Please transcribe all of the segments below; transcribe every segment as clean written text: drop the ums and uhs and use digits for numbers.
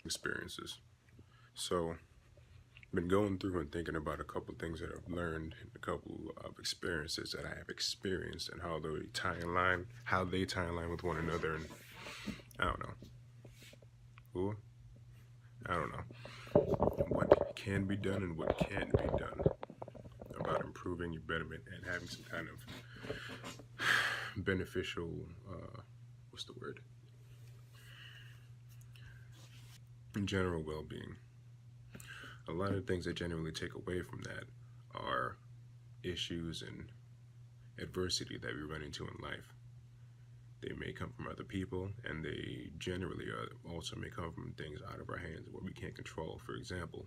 experiences. So, been going through and thinking about a couple things that I've learned, and a couple of experiences that I have experienced, and how they tie in line with one another. And I don't know, ooh, I don't know what can be done and what can't be done about improving your betterment and having some kind of beneficial, what's the word? General well-being. A lot of things that generally take away from that are issues and adversity that we run into in life. They may come from other people, and they generally also may come from things out of our hands, what we can't control. For example,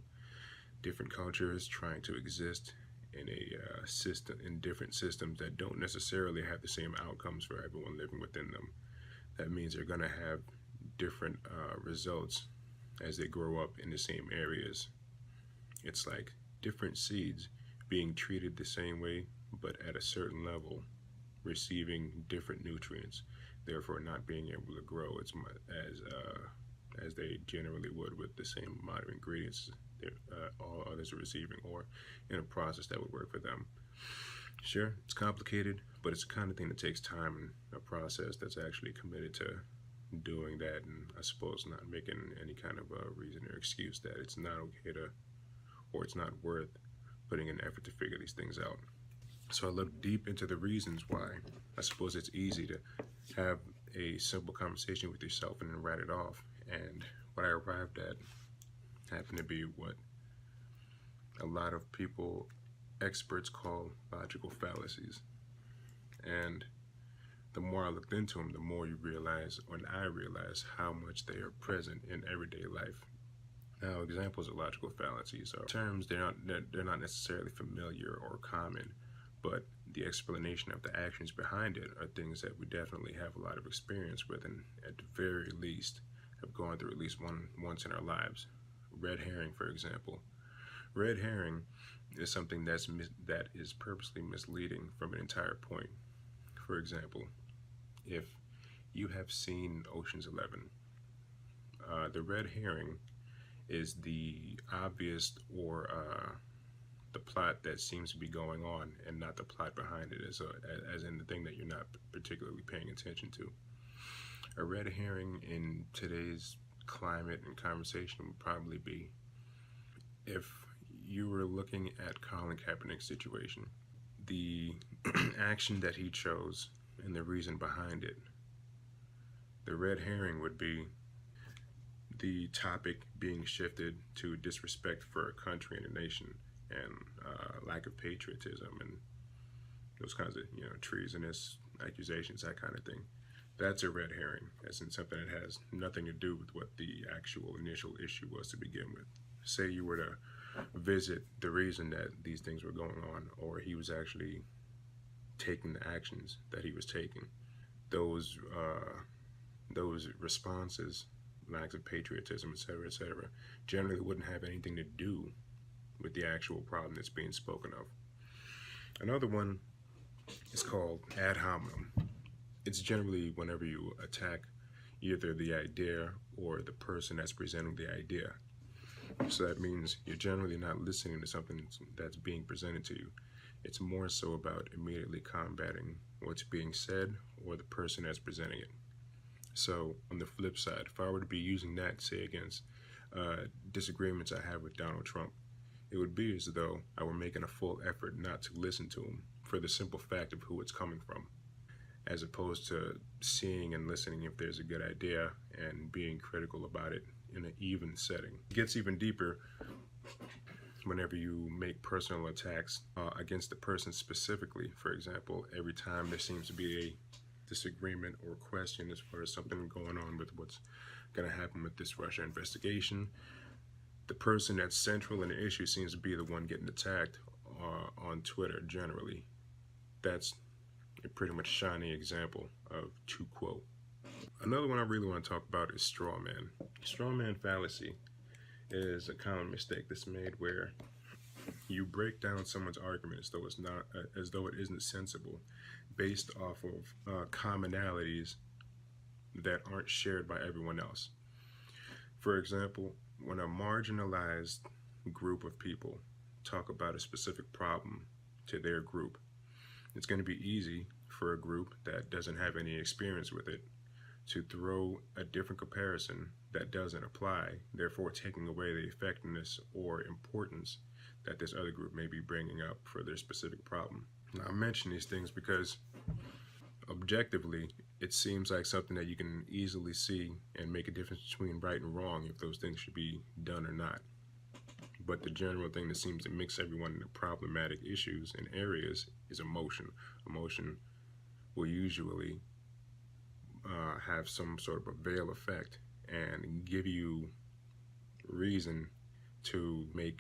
different cultures trying to exist in a system, in different systems that don't necessarily have the same outcomes for everyone living within them. That means they're going to have different results as they grow up in the same areas. It's like different seeds being treated the same way, but at a certain level, receiving different nutrients, therefore not being able to grow as they generally would with the same amount of ingredients that all others are receiving, or in a process that would work for them. Sure, it's complicated, but it's the kind of thing that takes time and a process that's actually committed to doing that, and I suppose not making any kind of reason or excuse that it's not okay to, or it's not worth putting an effort to figure these things out. So I looked deep into the reasons why. I suppose it's easy to have a simple conversation with yourself and then write it off. And what I arrived at happened to be what a lot of people, experts, call logical fallacies. And the more I looked into them, the more you realize, and I realize, how much they are present in everyday life. Now, examples of logical fallacies are terms they're not necessarily familiar or common, but the explanation of the actions behind it are things that we definitely have a lot of experience with, and at the very least have gone through at least once in our lives. Red herring, for example. Red herring is something that is purposely misleading from an entire point. For example, if you have seen Ocean's 11, the red herring is the obvious or the plot that seems to be going on, and not the plot behind it, as in the thing that you're not particularly paying attention to. A red herring in today's climate and conversation would probably be if you were looking at Colin Kaepernick's situation, the action that he chose and the reason behind it. The red herring would be the topic being shifted to disrespect for a country and a nation, and lack of patriotism, and those kinds of treasonous accusations, that kind of thing. That's a red herring, as in something that has nothing to do with what the actual initial issue was to begin with. Say you were to visit the reason that these things were going on, or he was actually taking the actions that he was taking. Those responses, lacks of patriotism, etc., generally wouldn't have anything to do with the actual problem that's being spoken of. Another one is called ad hominem. It's generally whenever you attack either the idea or the person that's presenting the idea. So that means you're generally not listening to something that's being presented to you. It's more so about immediately combating what's being said or the person that's presenting it. So on the flip side, if I were to be using that, say, against disagreements I have with Donald Trump, it would be as though I were making a full effort not to listen to him for the simple fact of who it's coming from, as opposed to seeing and listening if there's a good idea and being critical about it in an even setting. It gets even deeper whenever you make personal attacks against the person specifically. For example, every time there seems to be a disagreement or question as far as something going on with what's going to happen with this Russia investigation, the person that's central in the issue seems to be the one getting attacked on Twitter generally. That's a pretty much shining example of to quote. Another one I really want to talk about is straw man. Straw man fallacy is a common mistake that's made where you break down someone's argument as though it isn't sensible, based off of commonalities that aren't shared by everyone else. For example, when a marginalized group of people talk about a specific problem to their group, it's going to be easy for a group that doesn't have any experience with it to throw a different comparison that doesn't apply, therefore taking away the effectiveness or importance that this other group may be bringing up for their specific problem. Now, I mention these things because objectively, it seems like something that you can easily see and make a difference between right and wrong if those things should be done or not. But the general thing that seems to mix everyone into problematic issues and areas is emotion. Emotion will usually have some sort of a veil effect and give you reason to make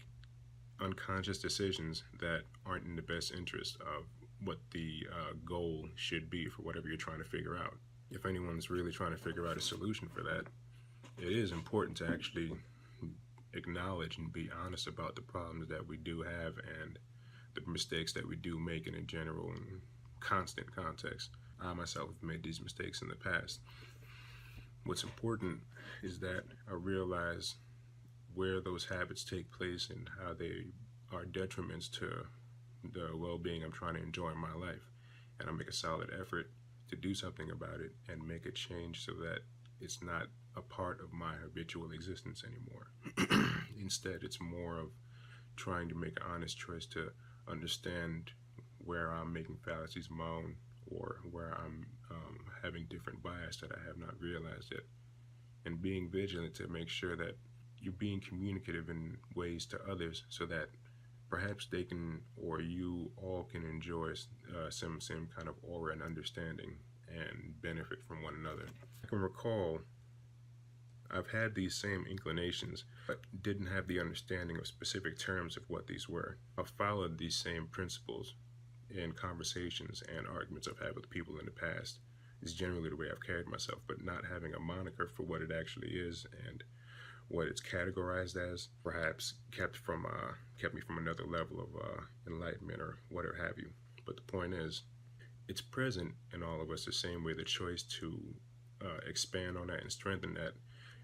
unconscious decisions that aren't in the best interest of what the goal should be for whatever you're trying to figure out. If anyone's really trying to figure out a solution for that, it is important to actually acknowledge and be honest about the problems that we do have and the mistakes that we do make in a general and constant context. I myself have made these mistakes in the past. What's important is that I realize where those habits take place and how they are detriments to the well-being I'm trying to enjoy in my life. And I make a solid effort to do something about it and make a change so that it's not a part of my habitual existence anymore. Instead, it's more of trying to make an honest choice to understand where I'm making fallacies of my own or where I'm having different bias that I have not realized yet. And being vigilant to make sure that you're being communicative in ways to others so that perhaps they can, or you all can enjoy some same kind of aura and understanding and benefit from one another. I can recall I've had these same inclinations, but didn't have the understanding of specific terms of what these were. I've followed these same principles in conversations and arguments I've had with people in the past. It's generally the way I've carried myself, but not having a moniker for what it actually is and what it's categorized as, perhaps kept me from another level of enlightenment or whatever have you. But the point is, it's present in all of us the same way the choice to expand on that and strengthen that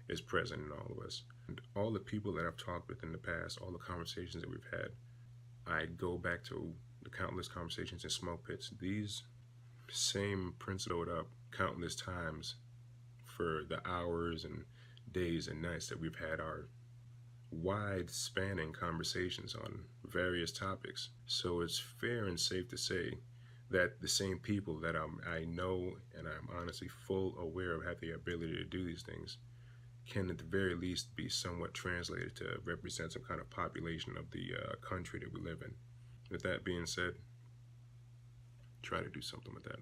is present in all of us. And all the people that I've talked with in the past, all the conversations that we've had, I go back to the countless conversations in smoke pits. These same principles up countless times for the hours and days and nights that we've had our wide spanning conversations on various topics. So it's fair and safe to say that the same people that I know and I'm honestly full aware of have the ability to do these things can at the very least be somewhat translated to represent some kind of population of the country that we live in. With that being said, try to do something with that.